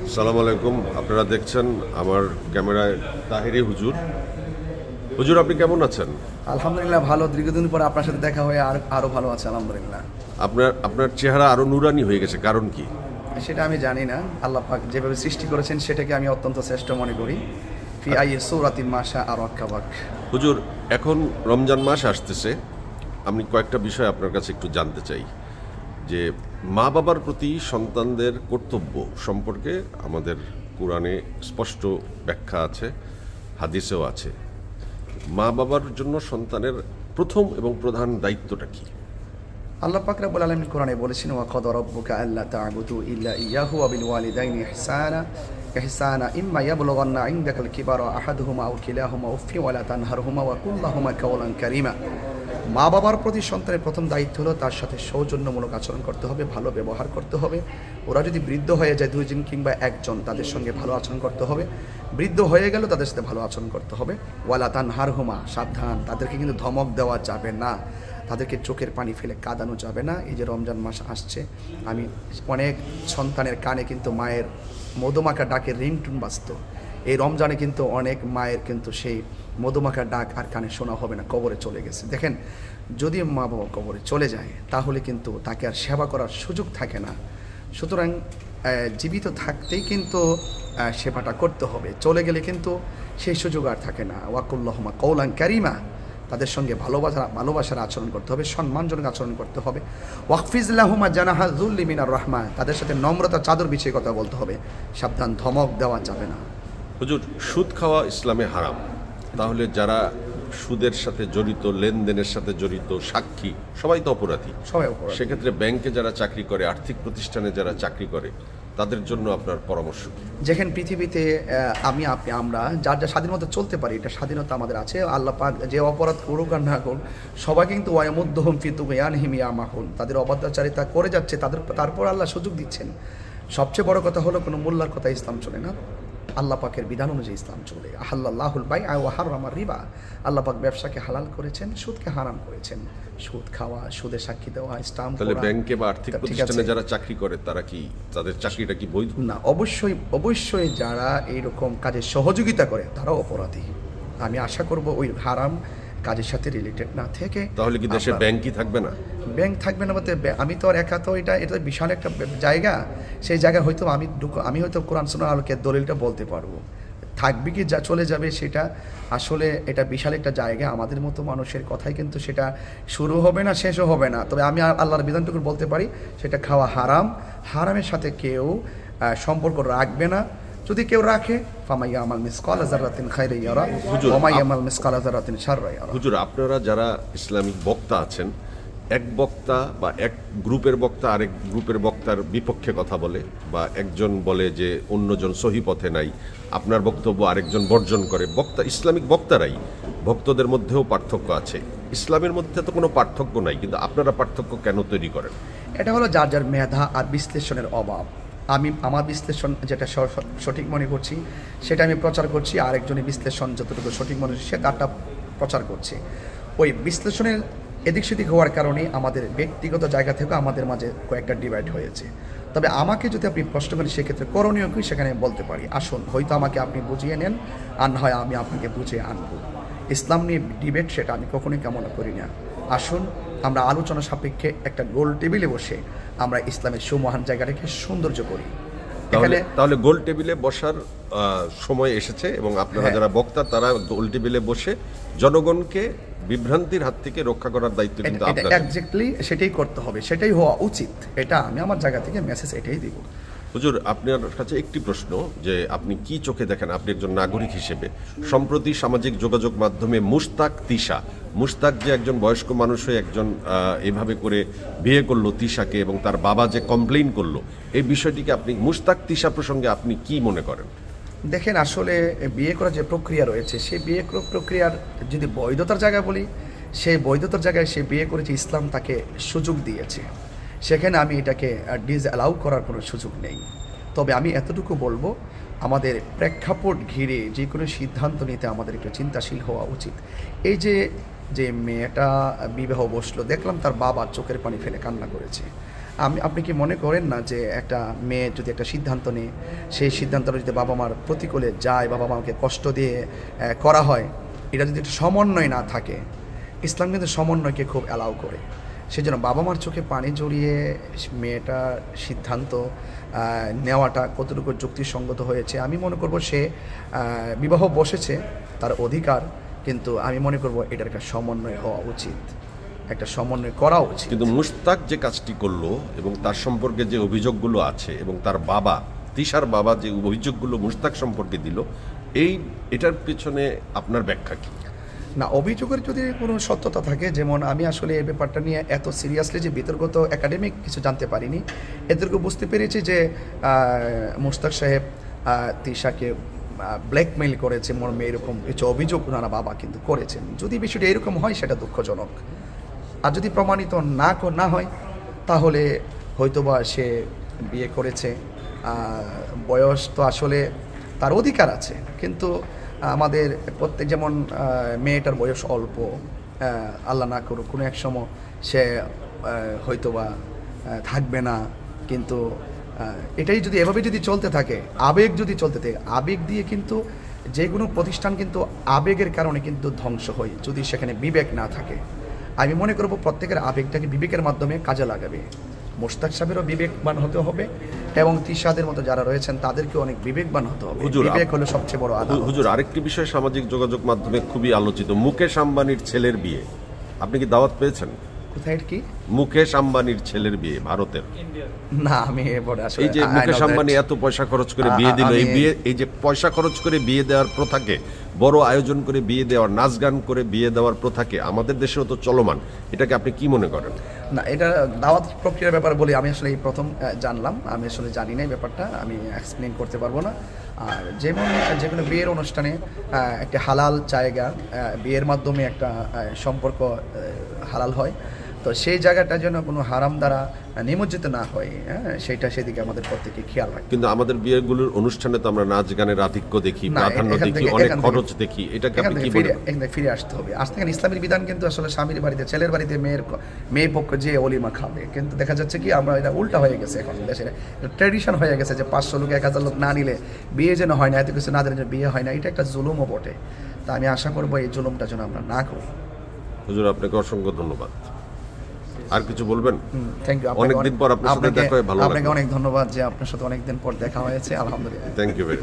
আসসালামু আলাইকুম। আপনারা দেখছেন আমার ক্যামেরায় তাহিরি হুজুর। হুজুর, আপনি কেমন আছেন? আলহামদুলিল্লাহ ভালো। দীর্ঘদিন পর আপনার সাথে দেখা হয়ে আরো ভালো আছে আলহামদুলিল্লাহ। আপনার চেহারা আরো নুরানি হয়ে গেছে, কারণ কি? সেটা আমি জানি না। আল্লাহ পাক যেভাবে সৃষ্টি করেছেন সেটাকে আমি অত্যন্ত শ্রেষ্ঠ মনে করি। ফি আই সূরাতিন মাশা আর ওয়াক্কাবাক। হুজুর, এখন রমজান মাস আসতেছে। আমি কয়েকটা বিষয় আপনার কাছে একটু জানতে চাই যে মা বাবার প্রতি সন্তানদের কর্তব্য সম্পর্কে আমাদের কোরআনে স্পষ্ট ব্যাখ্যা আছে, হাদিসেও আছে। মা বাবার জন্য সন্তানের প্রথম এবং প্রধান দায়িত্বটা কি? আল্লাহ পাক রব্বুল আলামিন কোরআনে বলেছেন, ওয়া ক্বাদা রাব্বুকা আল্লা তা'বুদু ইল্লা ইয়াহু ওয়া বিল ওয়ালিদাইনি ইহসানা ইম্মা ইয়াবলুগান্না ইনদাকাল কিবারা আহাদুহুমা আও কিলাহুমা উফি ওয়া লা তানহারহুমা ওয়া কুল লাহুমা কাওলান কারীমা। মা বাবার প্রতি সন্তানের প্রথম দায়িত্ব হলো তার সাথে সৌজন্যমূলক আচরণ করতে হবে, ভালো ব্যবহার করতে হবে। ওরা যদি বৃদ্ধ হয়ে যায়, দুইজন কিংবা একজন, তাদের সঙ্গে ভালো আচরণ করতে হবে। বৃদ্ধ হয়ে গেল, তাদের সাথে ভালো আচরণ করতে হবে। ওয়ালা তানহারহুমা, সাবধান, তাদেরকে কিন্তু ধমক দেওয়া যাবে না, তাদেরকে চোখের পানি ফেলে কাঁদানো যাবে না। এই যে রমজান মাস আসছে, আমি অনেক সন্তানের কানে কিন্তু মায়ের মধুমাখা ডাকের রিংটুন বাজত। এই রমজানে কিন্তু অনেক মায়ের কিন্তু সেই মধুমাখা ডাক আর কানে শোনা হবে না, কবরে চলে গেছে। দেখেন, যদি মা বাবা কবরে চলে যায় তাহলে কিন্তু তাকে আর সেবা করার সুযোগ থাকে না। সুতরাং জীবিত থাকতেই কিন্তু সেবাটা করতে হবে, চলে গেলে কিন্তু সেই সুযোগ আর থাকে না। ওয়াকুল্লাহুমা কওলান কারীমা, তাদের সঙ্গে ভালোবাসার আচরণ করতে হবে, সম্মানজনক আচরণ করতে হবে। ওয়াকফিজ লাহুমা জানাহা যুল্লি মিনার রাহমা, তাদের সাথে নম্রতা চাদর বিছিয়ে কথা বলতে হবে। সাবধান, ধমক দেওয়া যাবে না। হুজুর, সুদ খাওয়া ইসলামে হারাম। তাহলে যারা সুদের সাথে জড়িত, লেনদেনের সাথে জড়িত, সাক্ষী, সবাই তো অপরাধী। সবাই অপরাধী। সেক্ষেত্রে ব্যাংকে যারা চাকরি করে, আর্থিক প্রতিষ্ঠানে যারা চাকরি করে, তাদের জন্য আপনার পরামর্শ কি? যেখানে পৃথিবীতে আপনি আমরা যার যা স্বাধীনতা চলতে পারি, এটা স্বাধীনতা আমাদের আছে। আল্লাহ পাক যে অপরাধ করুক আর না করুক, সবাই কিন্তু ওয়ায়ামুদ্দুহুম ফি তুগয়ানহিম ইয়ামাহুন, তাদের অবাধ্যাচারিতা করে যাচ্ছে, তারপর আল্লাহ সুযোগ দিচ্ছেন। সবচেয়ে বড় কথা হলো, কোনো মোল্লার কথা ইসলাম চলে না, আল্লাহ পাকের বিধান অনুযায়ী ইসলাম চলে। আহাল্লাহুল বাইআ ওয়া হাররামার রিবা, আল্লাহ পাক ব্যবসাকে হালাল করেছেন, সুদকে হারাম করেছেন। সুদ খাওয়া, সুদে সাক্ষী দেওয়া, স্টাম্প করা। তাহলে ব্যাংকে বা আর্থিক প্রতিষ্ঠানে যারা চাকরি করে তারা কি, তাদের চাকরিটা কি বৈধ? না, অবশ্যই যারা এইরকম কাজে সহযোগিতা করে তারাও অপরাধী। আমি আশা করব ওই হারাম কাজের সাথে রিলেটেড না থেকে। তাহলে কি দেশে ব্যাংকই থাকবে না? ব্যাংক থাকবে না বলতে, আমি তো আর একা তো, এটা বিশাল একটা জায়গা। সেই জায়গায় হয়তো আমি হয়তো কোরআন সুন্নাহর আলোকে দলিলটা বলতে পারবো। থাকবে কি যা চলে যাবে সেটা আসলে, এটা বিশাল একটা জায়গা। আমাদের মতো মানুষের কথাই কিন্তু সেটা শুরু হবে না, শেষও হবে না। তবে আমি আল্লাহর বিধানটুকু বলতে পারি, সেটা খাওয়া হারাম। হারামের সাথে কেউ সম্পর্ক রাখবে না। যদি কেউ রাখে, ফামাইয়া আমাল মিসকালা যাররাতিন খায়রান ইয়ারা ওয়া মাইয়া আমাল মিসকালা যাররাতিন শাররান ইয়ারা। হুজুর, আপনারা যারা ইসলামিক বক্তা আছেন, এক বক্তা বা এক গ্রুপের বক্তা আরেক গ্রুপের বক্তার বিপক্ষে কথা বলে, বা একজন বলে যে অন্যজন সহি পথে নাই, আপনার বক্তব্য আরেকজন বর্জন করে। ইসলামিক বক্তারাই, ভক্তদের মধ্যেও পার্থক্য আছে। ইসলামের মধ্যে তো কোনো পার্থক্য নাই, কিন্তু আপনারা পার্থক্য কেন তৈরি করেন? এটা হলো যার যার মেধা আর বিশ্লেষণের অভাব। আমি আমার বিশ্লেষণ যেটা সঠিক মনে করছি সেটা আমি প্রচার করছি, আরেকজনের বিশ্লেষণ যতটুকু সঠিক মনে করছে সে তারটা প্রচার করছে। ওই বিশ্লেষণের এদিক সেদিক হওয়ার কারণে আমাদের ব্যক্তিগত জায়গা থেকে আমাদের মাঝে কয়েকটা ডিভাইড হয়েছে। তবে আমাকে যদি আপনি প্রশ্ন করেন, সেক্ষেত্রে করণীয় কি সেখানে বলতে পারি। আসুন, হয়তো আমাকে আপনি বুঝিয়ে নেন, আর না হয় আমি আপনাকে বুঝিয়ে আনবো। ইসলাম নিয়ে ডিবেট সেটা আমি কখনোই কামনা করি না। আসুন, আমরা আলোচনা সাপেক্ষে একটা গোল টেবিলে বসে আমরা ইসলামের সুমহান জায়গাটাকে সৌন্দর্য করি। তাহলে গোল টেবিলে বসার সময় এসেছে, এবং আপনারা যারা বক্তা তারা গোল টেবিলে বসে জনগণকে বিভ্রান্তির হাত থেকে রক্ষা করার দায়িত্ব কিন্তু আপনাদের। এক্স্যাক্টলি সেটাই করতে হবে, সেটাই হওয়া উচিত। এটা আমি আমার জায়গা থেকে মেসেজ এটাই দিব। হুজুর, আপনার কাছে একটি প্রশ্ন, যে আপনি কি চোখে দেখেন আপনি একজন নাগরিক হিসেবে? সম্প্রতি সামাজিক যোগাযোগ মাধ্যমে মুশতাক যে একজন বয়স্ক মানুষ হয়ে একজন এভাবে করে বিয়ে করলো তিশাকে, এবং তার বাবা যে কমপ্লেইন করলো, এই বিষয়টিকে আপনি, মুশতাক তিশা প্রসঙ্গে আপনি কি মনে করেন? দেখেন, আসলে বিয়ে করার যে প্রক্রিয়া রয়েছে, সেই বিয়ে প্রক্রিয়ার যদি বৈধতার জায়গা বলি, সেই বৈধতার জায়গায় সে বিয়ে করেছে, ইসলাম তাকে সুযোগ দিয়েছে। সেখানে আমি এটাকে ডিসঅ্যালাউ করার কোনো সুযোগ নেই। তবে আমি এতটুকু বলবো, আমাদের প্রেক্ষাপট ঘিরে যে কোনো সিদ্ধান্ত নিতে আমাদের একটু চিন্তাশীল হওয়া উচিত। এই যে মেয়েটা বিবাহ বসলো, দেখলাম তার বাবা চোখের পানি ফেলে কান্না করেছে। আপনি কি মনে করেন না যে একটা মেয়ে যদি একটা সিদ্ধান্ত নেয়, সেই সিদ্ধান্তটা যদি বাবা মার প্রতিকূলে যায়, বাবা মাকে কষ্ট দিয়ে করা হয়, এটা যদি একটা সমন্বয় না থাকে, ইসলাম কিন্তু সমন্বয়কে খুব অ্যালাউ করে। সেই জন্য বাবা মার চোখে পানি জড়িয়ে মেয়েটার সিদ্ধান্ত নেওয়াটা কতটুকু যুক্তিসঙ্গত হয়েছে, আমি মনে করব সে বিবাহ বসেছে, তার অধিকার, কিন্তু আমি মনে করব এটার একটা সমন্বয় হওয়া উচিত, একটা সমন্বয় করা উচিত। কিন্তু মুশতাক যে কাজটি করলো এবং তার সম্পর্কে যে অভিযোগগুলো আছে এবং তার বাবা, তিশার বাবা যে অভিযোগগুলো মুশতাক সম্পর্কে দিল, এটার পিছনে আপনার ব্যাখ্যা কি? না, অভিযোগের যদি কোনো সত্যতা থাকে, যেমন আমি আসলে এই ব্যাপারটা নিয়ে এত সিরিয়াসলি যে বিতর্কত একাডেমিক কিছু জানতে পারিনি, এদেরকে বুঝতে পেরেছি যে মুশতাক সাহেব তিশাকে ব্ল্যাকমেইল করেছে, মর্মে এরকম কিছু অভিযোগ ওনারা বাবা কিন্তু করেছেন। যদি বিষয়টা এরকম হয় সেটা দুঃখজনক, আর যদি প্রমাণিত না হয় তাহলে হয়তোবা সে বিয়ে করেছে, বয়স তো আসলে তার অধিকার আছে, কিন্তু আমাদের প্রত্যেক, যেমন মেয়েটার বয়স অল্প, আল্লাহ না করুক কোনো এক সময় সে হয়তোবা থাকবে না, কিন্তু এটাই যদি এভাবে যদি চলতে থাকে, আবেগ যদি চলতে থাকে, আবেগ দিয়ে কিন্তু যে কোনো প্রতিষ্ঠান কিন্তু আবেগের কারণে কিন্তু ধ্বংস হয়, যদি সেখানে বিবেক না থাকে। আমি মনে করব প্রত্যেকের আবেগটাকে বিবেকের মাধ্যমে কাজে লাগাবে। মুশতাক সাহেবেরও বিবেকবান হতে হবে এবং তিশাদের মতো যারা রয়েছেন তাদেরকে অনেক বিবেকবান হতে হবে। বিবেক হলো সবচেয়ে বড় আদালত। হুজুর, আরেকটি বিষয় সামাজিক যোগাযোগ মাধ্যমে খুবই আলোচিত, মুকেশ আম্বানির ছেলের বিয়ে। আপনি কি দাওয়াত পেয়েছেন? কোথায় কি? মুকেশ আম্বানির ছেলের বিয়ে ভারতের। না, আমি এবারে আসলে এই যে মুকেশ আম্বানি এত পয়সা খরচ করে বিয়ে দিল, এই যে পয়সা খরচ করে বিয়ে দেওয়ার প্রথাকে, বড় আয়োজন করে বিয়ে দেওয়ার, নাচ গান করে বিয়ে দেওয়ার প্রথাকে আমাদের দেশেও তো চলমান, এটাকে আপনি কি মনে করেন? না, এটা দাওয়াত প্রক্রিয়ার ব্যাপার বলে আমি আসলে এই প্রথম জানলাম, আমি আসলে জানি না এই ব্যাপারটা, আমি এক্সপ্লেন করতে পারবো না। আর যেমন যেগুলো বিয়ের অনুষ্ঠানে একটা হালাল জায়গা, বিয়ের মাধ্যমে একটা সম্পর্ক হালাল হয়, তো সেই জায়গাটা যেন কোনো হারাম দ্বারা নিমজ্জিত না হয়, সেইটা সেদিকে আমাদের প্রত্যেকে খেয়াল রাখে। কিন্তু আমাদের বিয়েগুলোর অনুষ্ঠানে তো আমরা নাচ গানের আধিক্য দেখি, প্রাধান্য দেখি, অনেক খরচ দেখি, এটাকে আপনি কি বলেন? এখানে ফিরে আসতে হবে। আজ থেকে ইসলামের বিধান কিন্তু আসলে স্বামীর বাড়িতে, ছেলের বাড়িতে মেয়ে পক্ষ যে অলিমা খাবে, কিন্তু দেখা যাচ্ছে কি আমরা এটা উল্টা হয়ে গেছে, এখন দেশের ট্র্যাডিশন হয়ে গেছে যে 500 লোক 1000 লোক না নিলে বিয়ে যেন হয় না, এত কিছু না দিলে বিয়ে হয় না, এটা একটা জুলুমও বটে। তা আমি আশা করবো এই জুলুমটা যেন আমরা না করি। হুজুর, আপনাকে অসংখ্য ধন্যবাদ। আর কিছু বলবেন? Thank you. অনেকদিন পর আপনার সাথে দেখা হয়ে ভালো লাগলো। আপনাকে অনেক ধন্যবাদ যে আপনার সাথে অনেকদিন পর দেখা হয়েছে, আলহামদুলিল্লাহ। Thank you very